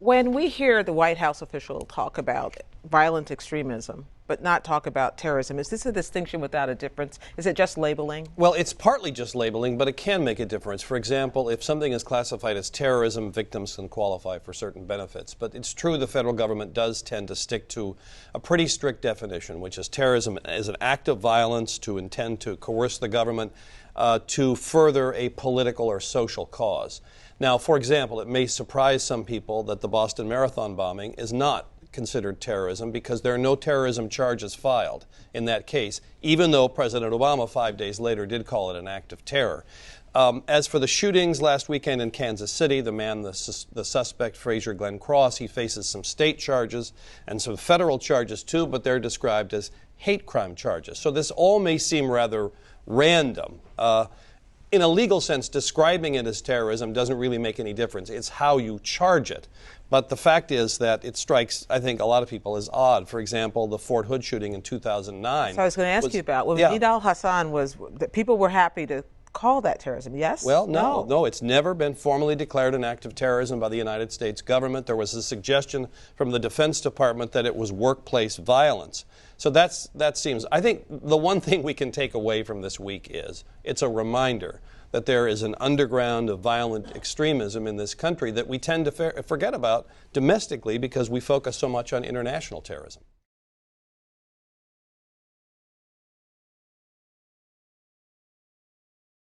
When we hear the White House official talk about violent extremism, but not talk about terrorism, is this a distinction without a difference? Is it just labeling? Well, it's partly just labeling, but it can make a difference. For example, if something is classified as terrorism, victims can qualify for certain benefits. But it's true the federal government does tend to stick to a pretty strict definition, which is terrorism as an act of violence to intend to coerce the government to further a political or social cause. Now, for example, it may surprise some people that the Boston Marathon bombing is not considered terrorism because there are no terrorism charges filed in that case, even though President Obama 5 days later did call it an act of terror. As for the shootings last weekend in Kansas City, the suspect, Frazier Glenn Cross, he faces some state charges and some federal charges too, but they're described as hate crime charges. So this all may seem rather random. In a legal sense, describing it as terrorism doesn't really make any difference. It's how you charge it. But the fact is that it strikes, I think, a lot of people as odd. For example, the Fort Hood shooting in 2009. So I was going to ask you about when Nidal Hassan was, people were happy to call that terrorism, yes? Well, no, it's never been formally declared an act of terrorism by the United States government. There was a suggestion from the Defense Department that it was workplace violence. So that seems, I think the one thing we can take away from this week is it's a reminder that there is an underground of violent extremism in this country that we tend to forget about domestically because we focus so much on international terrorism.